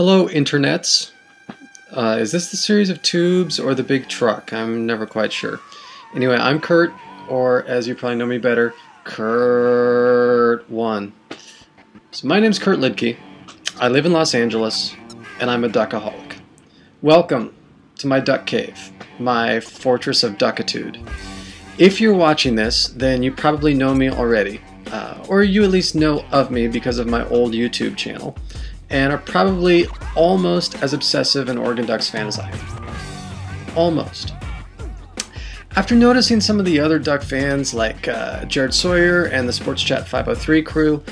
Hello, internets. Is this the series of tubes or the big truck? I'm never quite sure. Anyway, I'm Kurt, or as you probably know me better, Keeerrrttt1. So my name's Kurt Lidke. I live in Los Angeles, and I'm a duckaholic. Welcome to my duck cave, my fortress of duckitude. If you're watching this, then you probably know me already, or you at least know of me because of my old YouTube channel, and are probably almost as obsessive an Oregon Ducks fan as I am. Almost. After noticing some of the other Duck fans like Jared Sawyer and the Sports Chat 503 crew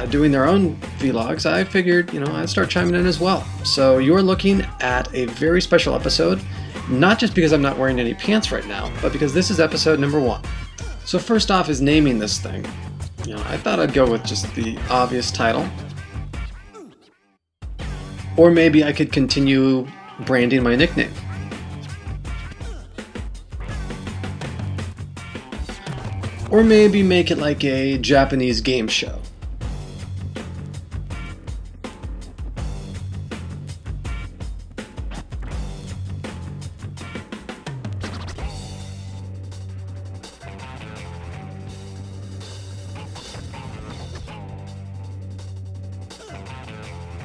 doing their own vlogs, I figured, I'd start chiming in as well. So you're looking at a very special episode, not just because I'm not wearing any pants right now, but because this is episode number 1. So first off is naming this thing. I thought I'd go with just the obvious title. Or maybe I could continue branding my nickname. Or maybe make it like a Japanese game show.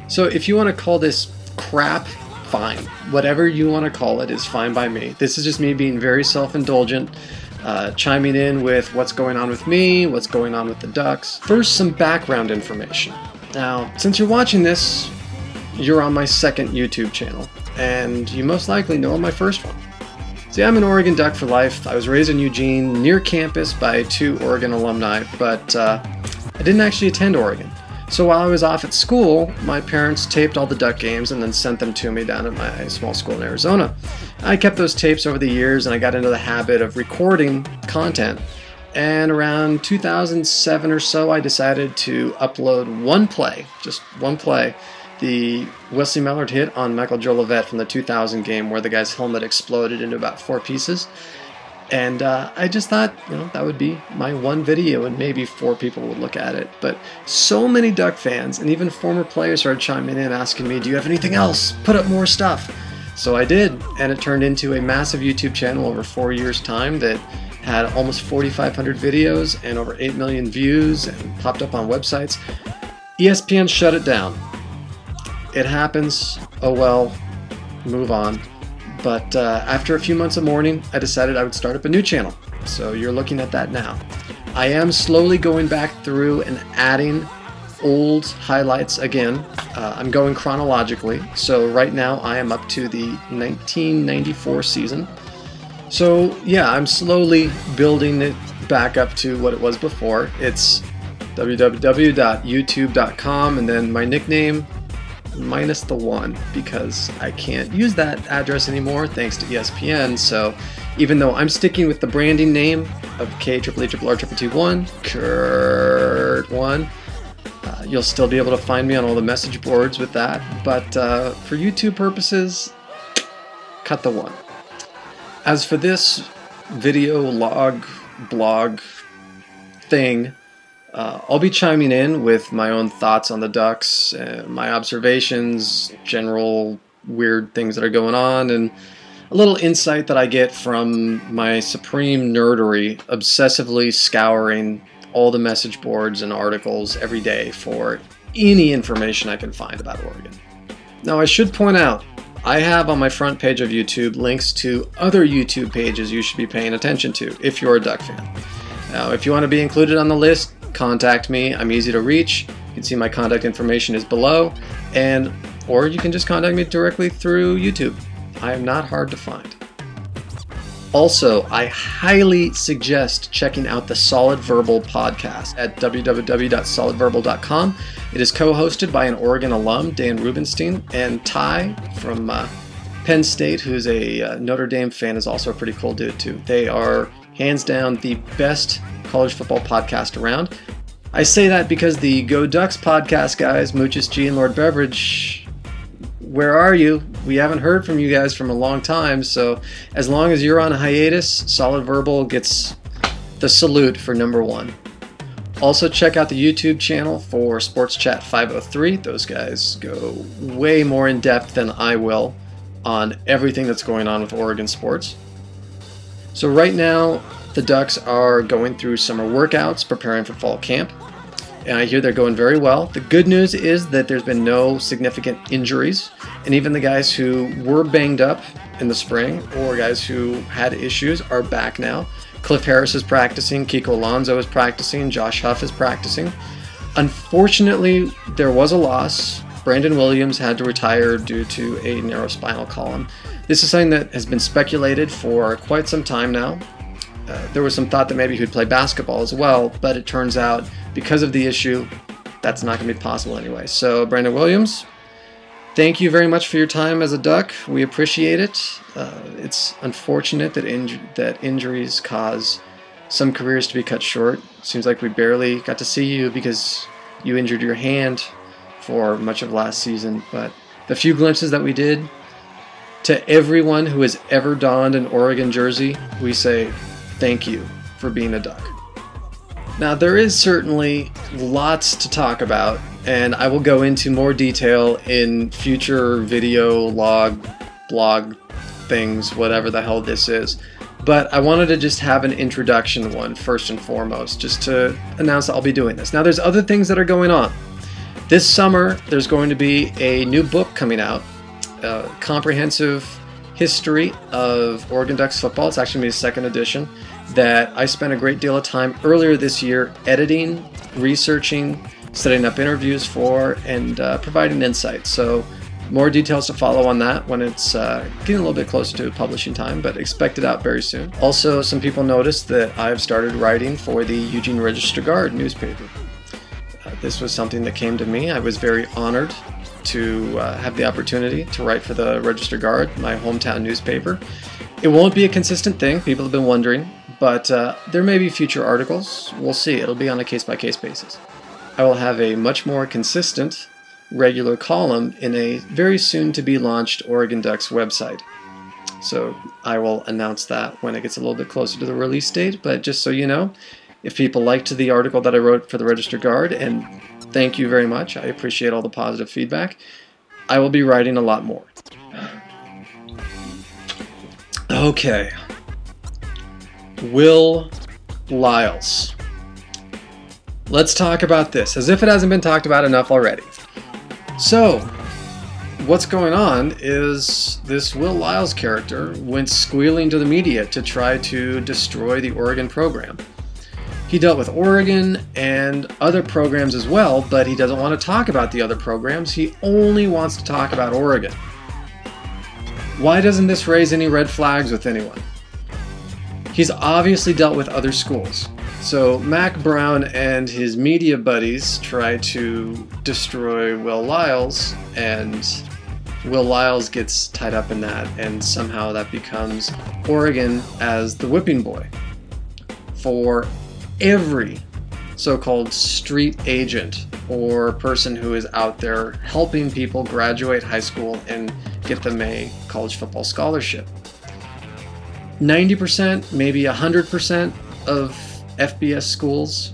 So if you want to call this crap, fine. Whatever you want to call it is fine by me. This is just me being very self-indulgent, chiming in with what's going on with me, what's going on with the Ducks. First, some background information. Now, since you're watching this, you're on my second YouTube channel, and you most likely know my first one. See, I'm an Oregon Duck for life. I was raised in Eugene, near campus by 2 Oregon alumni, but I didn't actually attend Oregon. So while I was off at school, my parents taped all the Duck games and then sent them to me down at my small school in Arizona. I kept those tapes over the years, and I got into the habit of recording content. And around 2007 or so, I decided to upload one play, just one play, the Wesley Mallard hit on Michael Jolivet from the 2000 game where the guy's helmet exploded into about 4 pieces. And I just thought, that would be my one video and maybe 4 people would look at it. But so many Duck fans and even former players started chiming in asking me, do you have anything else? Put up more stuff. So I did, and it turned into a massive YouTube channel over 4 years' time that had almost 4,500 videos and over 8 million views and popped up on websites. ESPN shut it down. It happens. Oh well, move on. But after a few months of mourning, I decided I would start up a new channel. So you're looking at that now. I am slowly going back through and adding old highlights again. I'm going chronologically. So right now I am up to the 1994 season. So yeah, I'm slowly building it back up to what it was before. It's www.youtube.com and then my nickname, minus the 1, because I can't use that address anymore thanks to ESPN. So even though I'm sticking with the branding name of Keeerrrttt1, Keeerrrttt1, you'll still be able to find me on all the message boards with that. But for YouTube purposes, cut the 1. As for this video log blog thing, I'll be chiming in with my own thoughts on the Ducks, my observations, general weird things that are going on, and a little insight that I get from my supreme nerdery, obsessively scouring all the message boards and articles every day for any information I can find about Oregon. Now, I should point out, I have on my front page of YouTube links to other YouTube pages you should be paying attention to if you're a Duck fan. Now, if you want to be included on the list, contact me. I'm easy to reach. You can see my contact information is below, or you can just contact me directly through YouTube. I am not hard to find. Also, I highly suggest checking out the Solid Verbal podcast at www.solidverbal.com. It is co-hosted by an Oregon alum, Dan Rubenstein, and Ty from Penn State, who's a Notre Dame fan, is also a pretty cool dude too. They are hands down the best college football podcast around. I say that because the Go Ducks podcast guys, Moochus G and Lord Beverage, where are you? We haven't heard from you guys from a long time, so as long as you're on a hiatus, Solid Verbal gets the salute for number 1. Also check out the YouTube channel for Sports Chat 503. Those guys go way more in depth than I will on everything that's going on with Oregon sports. So right now the Ducks are going through summer workouts, preparing for fall camp, and I hear they're going very well. The good news is that there's been no significant injuries, and even the guys who were banged up in the spring or guys who had issues are back now. Cliff Harris is practicing, Kiko Alonso is practicing, Josh Huff is practicing. Unfortunately, there was a loss. Brandon Williams had to retire due to a narrow spinal column. This is something that has been speculated for quite some time now. There was some thought that maybe he'd play basketball as well, but it turns out because of the issue, that's not going to be possible anyway. So Brandon Williams, thank you very much for your time as a Duck. We appreciate it. It's unfortunate that injuries cause some careers to be cut short. Seems like we barely got to see you because you injured your hand for much of last season. But the few glimpses that we did, to everyone who has ever donned an Oregon jersey, we say thank you for being a Duck. Now, there is certainly lots to talk about, and I will go into more detail in future video, blog things, whatever the hell this is. But I wanted to just have an introduction one first and foremost, just to announce that I'll be doing this. Now, there's other things that are going on. This summer, there's going to be a new book coming out, a comprehensive history of Oregon Ducks football. It's actually going to be a second edition that I spent a great deal of time earlier this year editing, researching, setting up interviews for, and providing insights. So more details to follow on that when it's getting a little bit closer to publishing time, but expect it out very soon. Also, some people noticed that I've started writing for the Eugene Register-Guard newspaper. This was something that came to me. I was very honored to have the opportunity to write for the Register-Guard, my hometown newspaper. It won't be a consistent thing, people have been wondering, but there may be future articles. We'll see. It'll be on a case-by-case basis. I will have a much more consistent, regular column in a very soon-to-be-launched Oregon Ducks website. So I will announce that when it gets a little bit closer to the release date, but just so you know, if people liked the article that I wrote for the Register-Guard, and thank you very much, I appreciate all the positive feedback, I will be writing a lot more. Okay. Willie Lyles. Let's talk about this, as if it hasn't been talked about enough already. So, what's going on is this Willie Lyles character went squealing to the media to try to destroy the Oregon program. He dealt with Oregon and other programs as well, but he doesn't want to talk about the other programs. He only wants to talk about Oregon. Why doesn't this raise any red flags with anyone? He's obviously dealt with other schools. So Mac Brown and his media buddies try to destroy Willie Lyles, and Willie Lyles gets tied up in that, and somehow that becomes Oregon as the whipping boy for every so-called street agent or person who is out there helping people graduate high school and get them a college football scholarship. 90%, maybe 100% of FBS schools,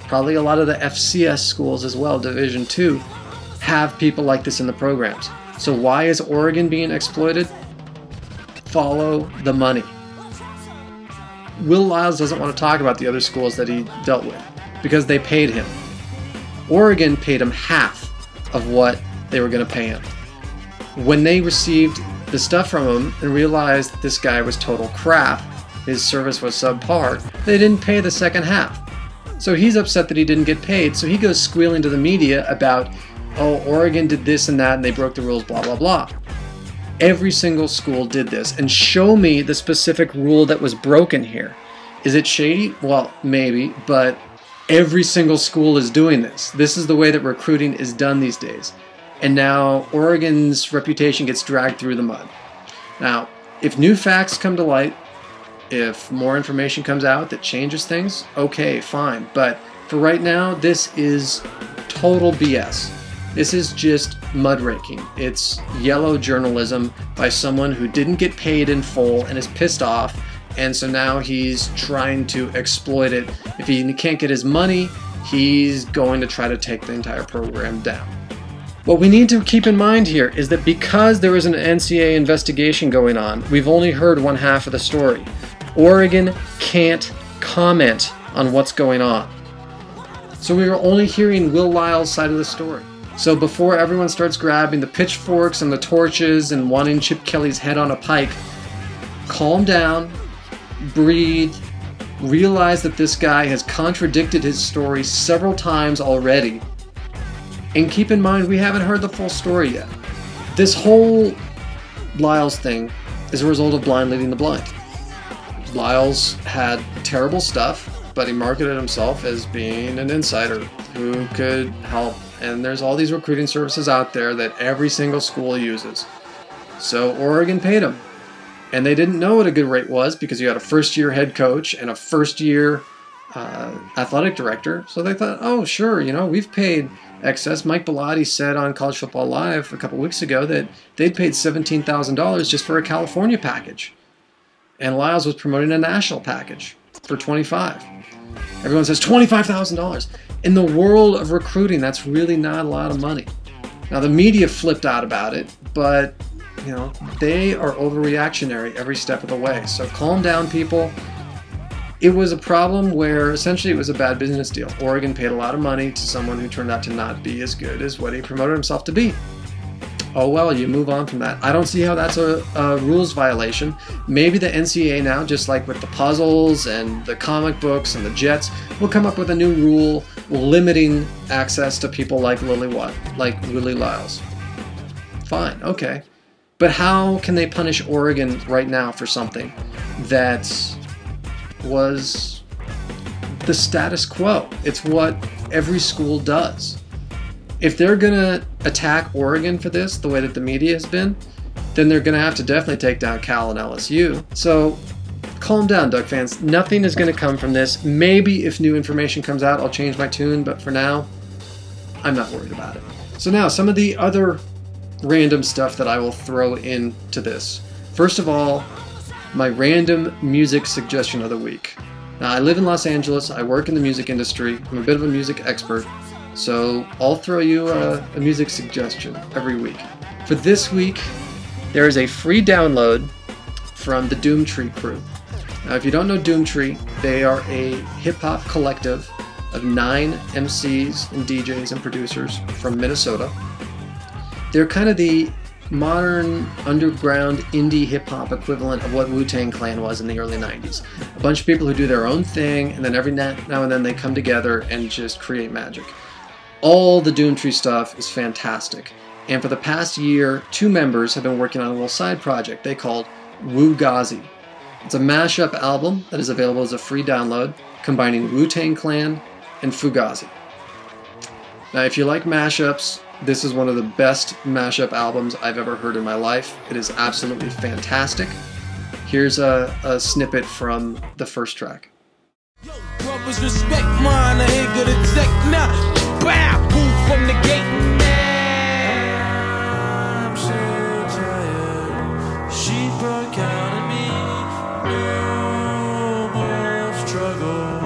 probably a lot of the FCS schools as well, Division II, have people like this in the programs. So why is Oregon being exploited? Follow the money. Willie Lyles doesn't want to talk about the other schools that he dealt with because they paid him. Oregon paid him half of what they were going to pay him. When they received the stuff from him and realized that this guy was total crap, his service was subpar, they didn't pay the second half. So he's upset that he didn't get paid, so he goes squealing to the media about, oh, Oregon did this and that and they broke the rules, blah, blah, blah. Every single school did this, and show me the specific rule that was broken here. Is it shady? Well, maybe, but every single school is doing this. This is the way that recruiting is done these days. And now Oregon's reputation gets dragged through the mud. Now, if new facts come to light, if more information comes out that changes things, okay, fine. But for right now, this is total BS. This is just mudraking. It's yellow journalism by someone who didn't get paid in full and is pissed off, and so now he's trying to exploit it. If he can't get his money, he's going to try to take the entire program down. What we need to keep in mind here is that because there is an NCAA investigation going on, we've only heard one half of the story. Oregon can't comment on what's going on. So we are only hearing Will Lyles' side of the story. So before everyone starts grabbing the pitchforks and the torches and wanting Chip Kelly's head on a pike, calm down, breathe, realize that this guy has contradicted his story several times already. And keep in mind, we haven't heard the full story yet. This whole Lyles thing is a result of blind leading the blind. Lyles had terrible stuff, but he marketed himself as being an insider who could help. And there's all these recruiting services out there that every single school uses. So Oregon paid him. And they didn't know what a good rate was because you had a first-year head coach and a first-year athletic director. So they thought, oh, sure, you know, we've paid excess. Mike Bellotti said on College Football Live a couple weeks ago that they'd paid $17,000 just for a California package. And Lyles was promoting a national package for $25,000. Everyone says $25,000. In the world of recruiting, that's really not a lot of money. Now, the media flipped out about it, but you know, they are overreactionary every step of the way. So calm down, people. It was a problem where essentially it was a bad business deal. Oregon paid a lot of money to someone who turned out to not be as good as what he promoted himself to be. Oh well, you move on from that. I don't see how that's a rules violation. Maybe the NCAA now, just like with the puzzles and the comic books and the Jets, will come up with a new rule limiting access to people like Willie Lyles. Fine, okay. But how can they punish Oregon right now for something that was the status quo? It's what every school does. If they're going to attack Oregon for this, the way that the media has been, then they're going to have to definitely take down Cal and LSU. So calm down, Duck fans. Nothing is going to come from this. Maybe if new information comes out, I'll change my tune. But for now, I'm not worried about it. So now, some of the other random stuff that I will throw into this. First of all, my random music suggestion of the week. Now, I live in Los Angeles. I work in the music industry. I'm a bit of a music expert. So I'll throw you a music suggestion every week. For this week, there is a free download from the Doomtree crew. Now, if you don't know Doomtree, they are a hip-hop collective of 9 MCs and DJs and producers from Minnesota. They're kind of the modern underground indie hip-hop equivalent of what Wu-Tang Clan was in the early 90s. A bunch of people who do their own thing, and then every now and then they come together and just create magic. All the Doomtree stuff is fantastic. And for the past year, 2 members have been working on a little side project they called Wugazi. It's a mashup album that is available as a free download, combining Wu-Tang Clan and Fugazi. Now, if you like mashups, this is one of the best mashup albums I've ever heard in my life. It is absolutely fantastic. Here's a snippet from the first track. Yo, brothers, respect mine. I ain't gonna take now. Bow, move from the gate. I'm so tired. She broke out of me. No more struggle.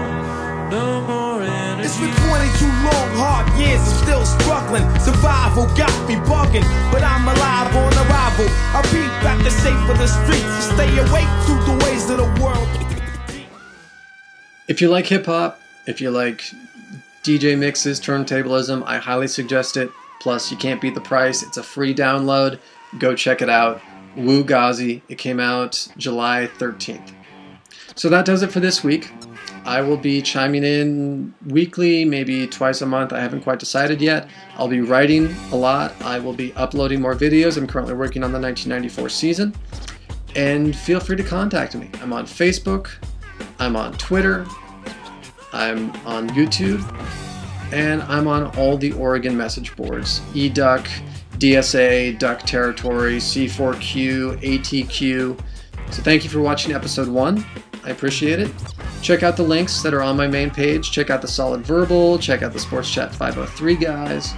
No more energy. It's been 22 long, hard years. I'm still struggling. Survival got me bugging, but I'm alive on arrival. I'll be back to safe for the streets. To stay awake to the ways of the world. If you like hip-hop, if you like DJ mixes, turntablism, I highly suggest it. Plus, you can't beat the price. It's a free download. Go check it out. Wugazi. It came out July 13th. So that does it for this week. I will be chiming in weekly, maybe twice a month. I haven't quite decided yet. I'll be writing a lot. I will be uploading more videos. I'm currently working on the 1994 season. And feel free to contact me. I'm on Facebook. I'm on Twitter. I'm on YouTube, and I'm on all the Oregon message boards. eDuck, DSA, Duck Territory, C4Q, ATQ. So thank you for watching episode 1. I appreciate it. Check out the links that are on my main page. Check out the Solid Verbal. Check out the Sports Chat 503 guys.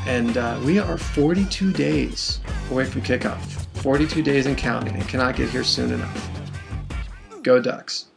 And we are 42 days away from kickoff. 42 days and counting. It cannot get here soon enough. Go Ducks.